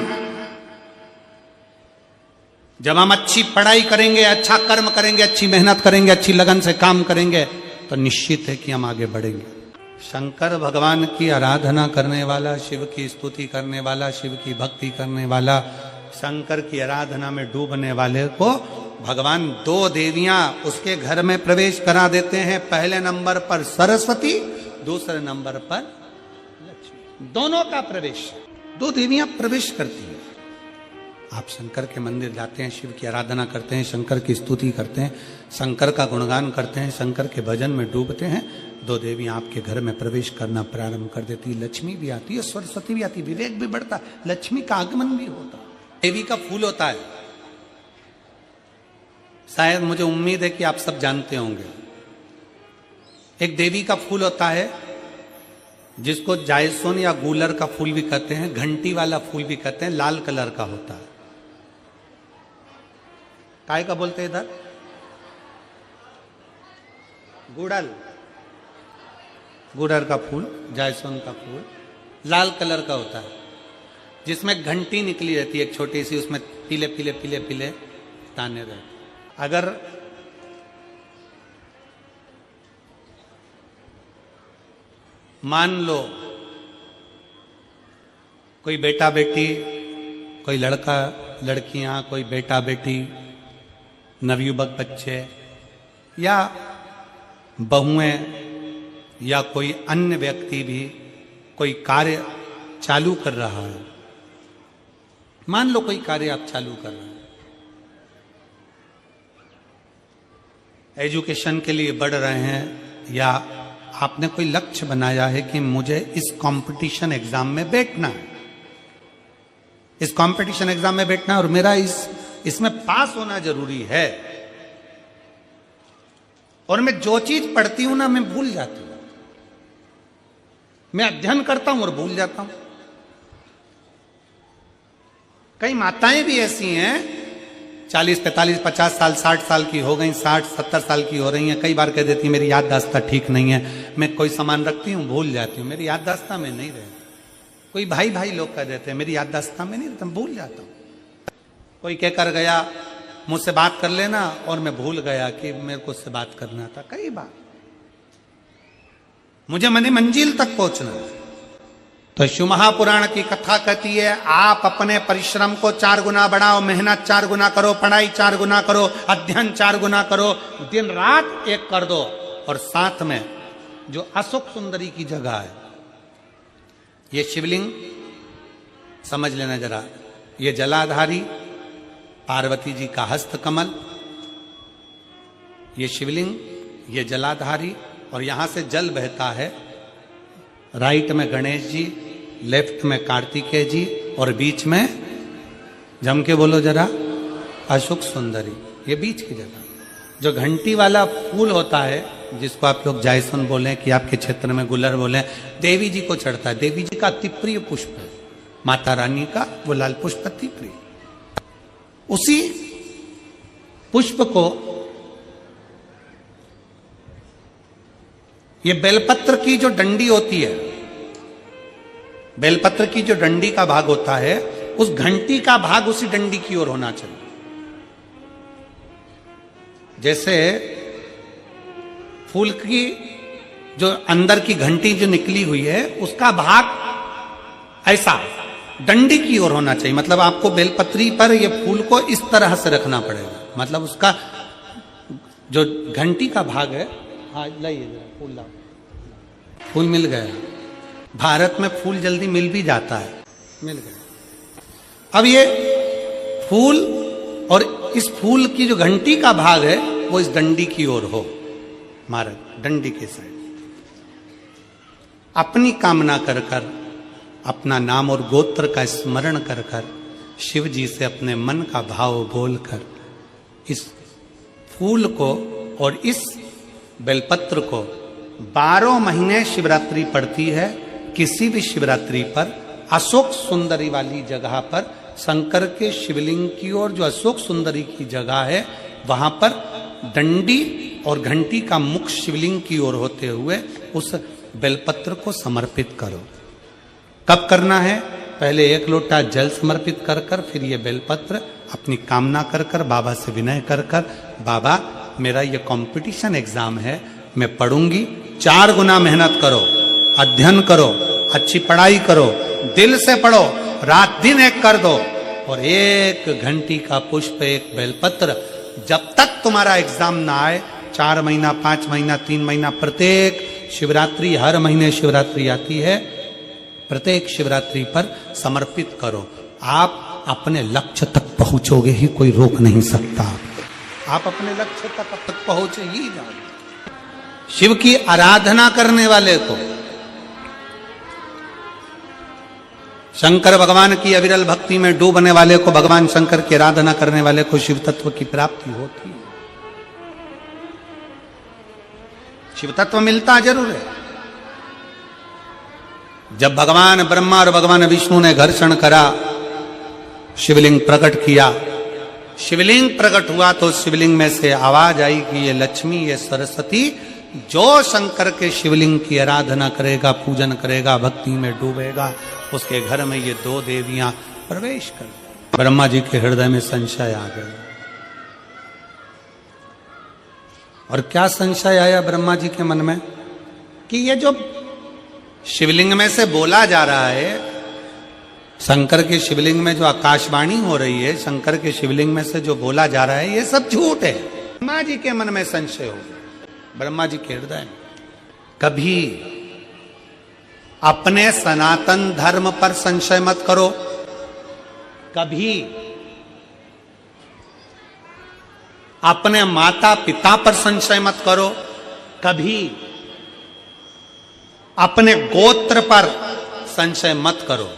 जब हम अच्छी पढ़ाई करेंगे, अच्छा कर्म करेंगे, अच्छी मेहनत करेंगे, अच्छी लगन से काम करेंगे तो निश्चित है कि हम आगे बढ़ेंगे। शंकर भगवान की आराधना करने वाला, शिव की स्तुति करने वाला, शिव की भक्ति करने वाला, शंकर की आराधना में डूबने वाले को भगवान 2 देवियां उसके घर में प्रवेश करा देते हैं। पहले नंबर पर सरस्वती, दूसरे नंबर पर लक्ष्मी, दोनों का प्रवेश, 2 देवियां प्रवेश करती हैं। आप शंकर के मंदिर जाते हैं, शिव की आराधना करते हैं, शंकर की स्तुति करते हैं, शंकर का गुणगान करते हैं, शंकर के भजन में डूबते हैं, 2 देवियां आपके घर में प्रवेश करना प्रारंभ कर देती। लक्ष्मी भी आती है, सरस्वती भी आती, विवेक भी बढ़ता, लक्ष्मी का आगमन भी होता। देवी का फूल होता है, शायद मुझे उम्मीद है कि आप सब जानते होंगे। एक देवी का फूल होता है जिसको जायसोन या गूलर का फूल भी कहते हैं, घंटी वाला फूल भी कहते हैं, लाल कलर का होता है। काय का बोलते हैं इधर? गुड़ल, गुड़र का फूल, जायसोन का फूल लाल कलर का होता है, जिसमें घंटी निकली रहती है एक छोटी सी, उसमें पीले पीले पीले पीले दाने रहते। अगर मान लो कोई बेटा बेटी, कोई लड़का लड़कियां, कोई बेटा बेटी, नवयुवक बच्चे या बहुएं या कोई अन्य व्यक्ति भी कोई कार्य चालू कर रहा है। मान लो कोई कार्य आप चालू कर रहे हैं, एजुकेशन के लिए बढ़ रहे हैं, या आपने कोई लक्ष्य बनाया है कि मुझे इस कंपटीशन एग्जाम में बैठना है, इस कंपटीशन एग्जाम में बैठना है और मेरा इसमें पास होना जरूरी है, और मैं जो चीज पढ़ती हूं ना मैं भूल जाती हूं, मैं अध्ययन करता हूं और भूल जाता हूं। कई माताएं भी ऐसी हैं 40, 45, 50 साल, 60 साल की हो गई, 60, 70 साल की हो रही हैं, कई बार कह देती हैं मेरी याददाश्त ठीक नहीं है, मैं कोई सामान रखती हूँ भूल जाती हूँ, मेरी याददाश्त में नहीं रहती। कोई भाई भाई लोग कह देते हैं मेरी याददाश्त में नहीं रहता, भूल जाता हूँ। कोई कहकर गया मुझसे बात कर लेना और मैं भूल गया कि मेरे को उससे बात करना था। कई बार मुझे मनी मंजिल तक पहुंचना है। तो शिव महापुराण की कथा कहती है आप अपने परिश्रम को 4 गुना बढ़ाओ, मेहनत 4 गुना करो, पढ़ाई 4 गुना करो, अध्ययन 4 गुना करो, दिन रात एक कर दो। और साथ में जो अशोक सुंदरी की जगह है, ये शिवलिंग समझ लेना जरा, ये जलाधारी पार्वती जी का हस्त कमल, ये शिवलिंग, ये जलाधारी, और यहां से जल बहता है। राइट में गणेश जी, लेफ्ट में कार्तिकेय जी और बीच में, जम के बोलो जरा, अशोक सुंदरी। ये बीच की जगह। जो घंटी वाला फूल होता है, जिसको आप लोग जायसन बोले कि आपके क्षेत्र में गुलर बोले, देवी जी को चढ़ता है। देवी जी का अति प्रिय पुष्प है, माता रानी का वो लाल पुष्प अति प्रिय। उसी पुष्प को ये बेलपत्र की जो डंडी होती है, बेलपत्र की जो डंडी का भाग होता है, उस घंटी का भाग उसी डंडी की ओर होना चाहिए। जैसे फूल की जो अंदर की घंटी जो निकली हुई है, उसका भाग ऐसा डंडी की ओर होना चाहिए। मतलब आपको बेलपत्री पर ये फूल को इस तरह से रखना पड़ेगा। मतलब उसका जो घंटी का भाग है, हाँ लाइए फूल लाओ, फूल मिल गया। भारत में फूल जल्दी मिल भी जाता है, मिल गया। अब ये फूल और इस फूल की जो घंटी का भाग है वो इस डंडी की ओर हो, मारे डंडी के साइड। अपनी कामना कर कर, अपना नाम और गोत्र का स्मरण कर कर, शिव जी से अपने मन का भाव बोलकर इस फूल को और इस बेलपत्र को 12 महीने शिवरात्रि पड़ती है। किसी भी शिवरात्रि पर अशोक सुंदरी वाली जगह पर, शंकर के शिवलिंग की ओर जो अशोक सुंदरी की जगह है, वहां पर डंडी और घंटी का मुख शिवलिंग की ओर होते हुए उस बेलपत्र को समर्पित करो। कब करना है? पहले 1 लोटा जल समर्पित कर कर, फिर ये बेलपत्र अपनी कामना कर कर, बाबा से विनय कर कर, बाबा मेरा ये कंपटीशन एग्जाम है, मैं पढ़ूंगी, 4 गुना मेहनत करो, अध्ययन करो, अच्छी पढ़ाई करो, दिल से पढ़ो, रात दिन एक कर दो, और 1 घंटी का पुष्प, 1 बेलपत्र, जब तक तुम्हारा एग्जाम ना आए, 4 महीना, 5 महीना, 3 महीना, प्रत्येक शिवरात्रि, हर महीने शिवरात्रि आती है, प्रत्येक शिवरात्रि पर समर्पित करो। आप अपने लक्ष्य तक पहुंचोगे ही, कोई रोक नहीं सकता। आप अपने लक्ष्य तक पहुंचे ही जाओगे। शिव की आराधना करने वाले को, शंकर भगवान की अविरल भक्ति में डूबने वाले को, भगवान शंकर की आराधना करने वाले को शिव तत्व की प्राप्ति होती है। शिव तत्व मिलता जरूर है। जब भगवान ब्रह्मा और भगवान विष्णु ने घर्षण करा, शिवलिंग प्रकट किया, शिवलिंग प्रकट हुआ तो शिवलिंग में से आवाज आई कि ये लक्ष्मी, ये सरस्वती, जो शंकर के शिवलिंग की आराधना करेगा, पूजन करेगा, भक्ति में डूबेगा, उसके घर में ये 2 देवियां प्रवेश कर। ब्रह्मा जी के हृदय में संशय आ गया। और क्या संशय आया ब्रह्मा जी के मन में? कि ये जो शिवलिंग में से बोला जा रहा है, शंकर के शिवलिंग में जो आकाशवाणी हो रही है, शंकर के शिवलिंग में से जो बोला जा रहा है, ये सब झूठ है। ब्रह्मा जी के मन में संशय हो गया। ब्रह्मा जी के हृदय में कभी अपने सनातन धर्म पर संशय मत करो, कभी अपने माता पिता पर संशय मत करो, कभी अपने गोत्र पर संशय मत करो।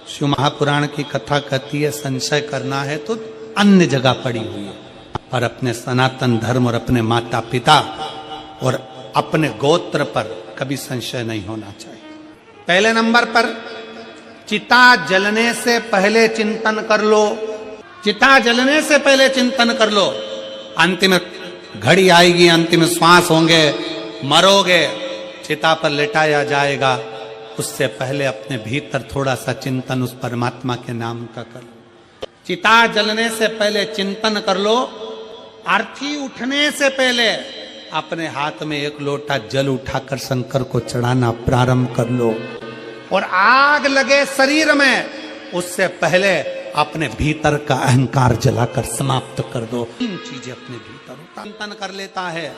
शिव महापुराण की कथा कहती है, संशय करना है तो अन्य जगह पड़ी हुई है, पर अपने सनातन धर्म और अपने माता पिता और अपने गोत्र पर कभी संशय नहीं होना चाहिए। पहले नंबर पर, चिता जलने से पहले चिंतन कर लो। चिता जलने से पहले चिंतन कर लो। अंतिम घड़ी आएगी, अंतिम श्वास होंगे, मरोगे, चिता पर लेटाया जाएगा, उससे पहले अपने भीतर थोड़ा सा चिंतन उस परमात्मा के नाम का कर लो। चिता जलने से पहले चिंतन कर लो। आरती उठने से पहले अपने हाथ में 1 लोटा जल उठाकर शंकर को चढ़ाना प्रारंभ कर लो। और आग लगे शरीर में, उससे पहले अपने भीतर का अहंकार जलाकर समाप्त कर दो। 3 चीजें अपने भीतर चिंतन कर लेता है।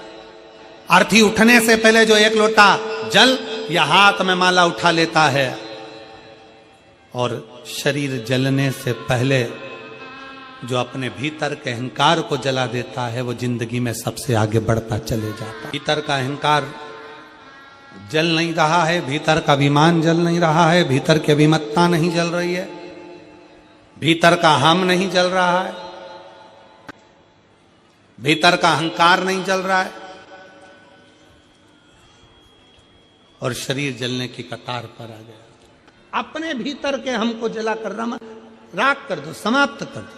आरती उठने से पहले जो 1 लोटा जल या हाथ में माला उठा लेता है, और शरीर जलने से पहले जो अपने भीतर के अहंकार को जला देता है, वो जिंदगी में सबसे आगे बढ़ता चले जाता है। भीतर का अहंकार जल नहीं रहा है, भीतर का अभिमान जल नहीं रहा है, भीतर की अभिमत्ता नहीं जल रही है, भीतर का हम नहीं जल रहा है, भीतर का अहंकार नहीं जल रहा है, और शरीर जलने की कतार पर आ गया। अपने भीतर के हमको जला कर राख कर दो, समाप्त कर दो।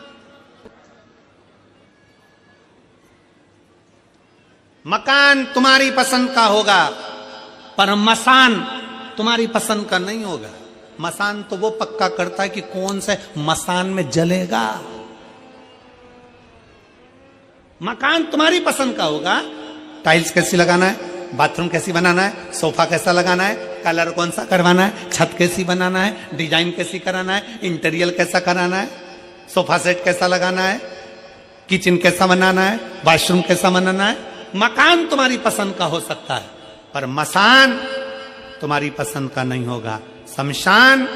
मकान तुम्हारी पसंद का होगा, पर मसान तुम्हारी पसंद का नहीं होगा। मसान तो वो पक्का करता है कि कौन से मसान में जलेगा। मकान तुम्हारी पसंद का होगा, टाइल्स कैसी लगाना है, बाथरूम कैसी बनाना है, सोफा कैसा लगाना है, कलर कौन सा करवाना है, छत कैसी बनाना है, डिजाइन कैसी कराना है, इंटीरियर कैसा कराना है, सोफा सेट कैसा लगाना है, किचन कैसा बनाना है, वॉशरूम कैसा बनाना है। मकान तुम्हारी पसंद का हो सकता है, पर मसान तुम्हारी पसंद का नहीं होगा, शमशान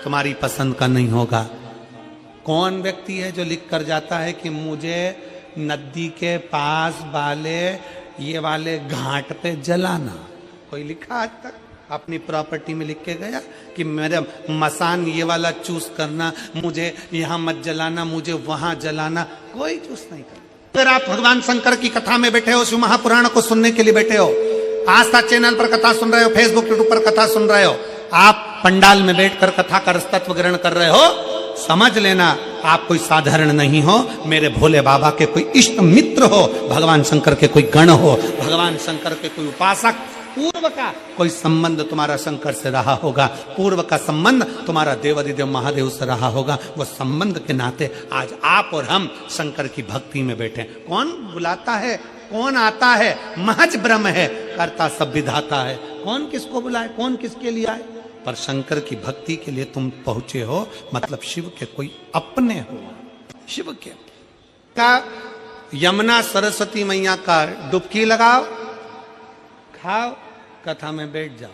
तुम्हारी पसंद का नहीं होगा। कौन व्यक्ति है जो लिख कर जाता है कि मुझे नदी के पास वाले ये वाले घाट पे जलाना? कोई लिखा आज तक अपनी प्रॉपर्टी में लिख के गया कि मेरा मसान ये वाला चूज करना, मुझे यहां मत जलाना, मुझे वहां जलाना? कोई चूज नहीं करता। अगर आप भगवान शंकर की कथा में बैठे हो, शिव महापुराण को सुनने के लिए बैठे हो, आस्था चैनल पर कथा सुन रहे हो, फेसबुक यूट्यूब पर कथा सुन रहे हो, आप पंडाल में बैठकर कथा का रसतत्व ग्रहण कर रहे हो, समझ लेना आप कोई साधारण नहीं हो, मेरे भोले बाबा के कोई इष्ट मित्र हो, भगवान शंकर के कोई गण हो, भगवान शंकर के कोई उपासक, पूर्व का कोई संबंध तुम्हारा शंकर से रहा होगा, पूर्व का संबंध तुम्हारा देवादिदेव महादेव से रहा होगा। वो संबंध के नाते आज आप और हम शंकर की भक्ति में बैठे। कौन बुलाता है, कौन आता है? महज ब्रह्म है, करता सब विधाता है। कौन किसको बुलाए, कौन किसके लिए आए? पर शंकर की भक्ति के लिए तुम पहुंचे हो, मतलब शिव के कोई अपने हो। शिव के का यमुना सरस्वती मैया का डुबकी लगाओ, खाओ, कथा में बैठ जाओ।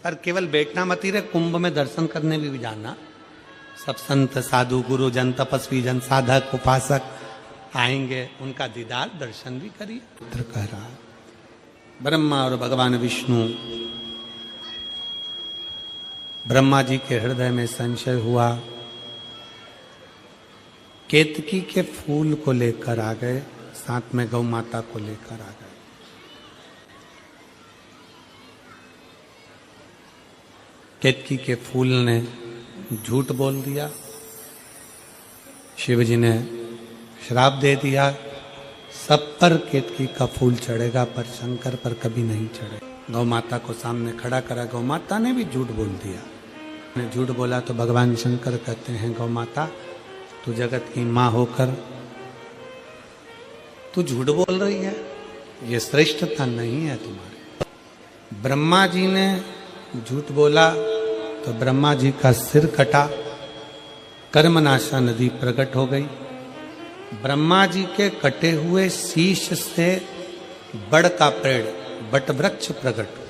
पर केवल बैठना मत ही रहे, कुंभ में दर्शन करने भी जाना। सब संत साधु गुरु जन तपस्वी जन साधक उपासक आएंगे, उनका दीदार दर्शन भी करिए। पुत्र कह रहा ब्रह्मा और भगवान विष्णु, ब्रह्मा जी के हृदय में संशय हुआ, केतकी के फूल को लेकर आ गए, साथ में गौ माता को लेकर आ गए। केतकी के फूल ने झूठ बोल दिया, शिव जी ने श्राप दे दिया, सब पर केतकी का फूल चढ़ेगा पर शंकर पर कभी नहीं चढ़ेगा। गौ माता को सामने खड़ा करा, गौ माता ने भी झूठ बोल दिया। ने झूठ बोला तो भगवान शंकर कहते हैं, गौ माता तू जगत की मां होकर तू झूठ बोल रही है, ये श्रेष्ठता नहीं है तुम्हारी। ब्रह्मा जी ने झूठ बोला तो ब्रह्मा जी का सिर कटा, कर्मनाशा नदी प्रकट हो गई। ब्रह्मा जी के कटे हुए शीश से बड़ का पेड़ बट वृक्ष प्रकट हुआ।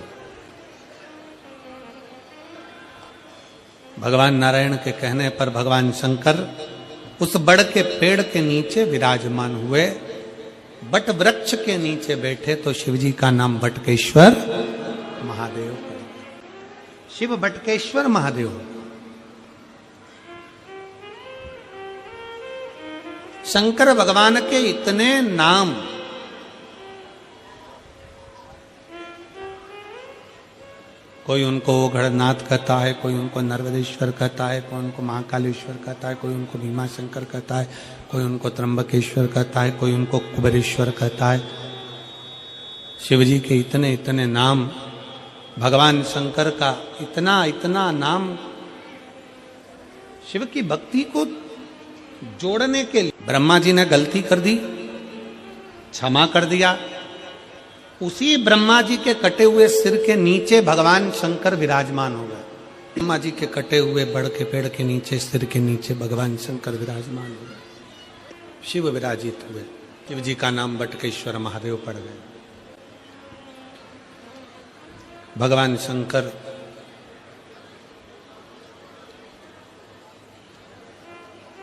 भगवान नारायण के कहने पर भगवान शंकर उस बड़ के पेड़ के नीचे विराजमान हुए, बट वृक्ष के नीचे बैठे तो शिवजी का नाम बटकेश्वर महादेव। शिव बटकेश्वर महादेव। शंकर भगवान के इतने नाम, कोई उनको ओघड़नाथ कहता है, कोई उनको नर्मदेश्वर कहता है, कोई उनको महाकालेश्वर कहता है, कोई उनको भीमाशंकर कहता है, कोई उनको त्र्यंबकेश्वर कहता है, कोई उनको कुबेरेश्वर कहता है। शिवजी के इतने इतने नाम, भगवान शंकर का इतना इतना नाम, शिव की भक्ति को जोड़ने के लिए ब्रह्मा जी ने गलती कर दी, क्षमा कर दिया। उसी ब्रह्मा जी के कटे हुए सिर के नीचे भगवान शंकर विराजमान हो गए। ब्रह्मा जी के कटे हुए बड़ के पेड़ के नीचे, सिर के नीचे भगवान शंकर विराजमान हो गए। शिव विराजित हुए, शिव जी का नाम बटकेश्वर महादेव पड़ गए। भगवान शंकर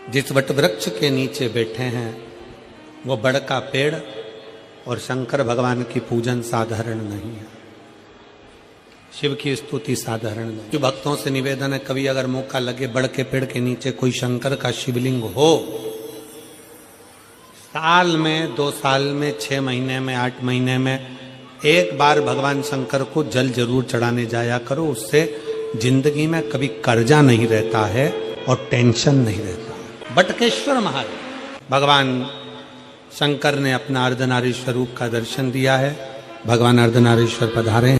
जिस वट वृक्ष के नीचे बैठे हैं वो बड़ का पेड़ और शंकर भगवान की पूजन साधारण नहीं है। शिव की स्तुति साधारण नहीं। जो भक्तों से निवेदन है, कभी अगर मौका लगे बड़ के पेड़ के नीचे कोई शंकर का शिवलिंग हो, साल में, 2 साल में, 6 महीने में, 8 महीने में एक बार भगवान शंकर को जल जरूर चढ़ाने जाया करो। उससे जिंदगी में कभी कर्जा नहीं रहता है और टेंशन नहीं रहता। बटकेश्वर महादेव भगवान शंकर ने अपना अर्धनारीश्वर रूप का दर्शन दिया है। भगवान अर्धनारीश्वर पधारे।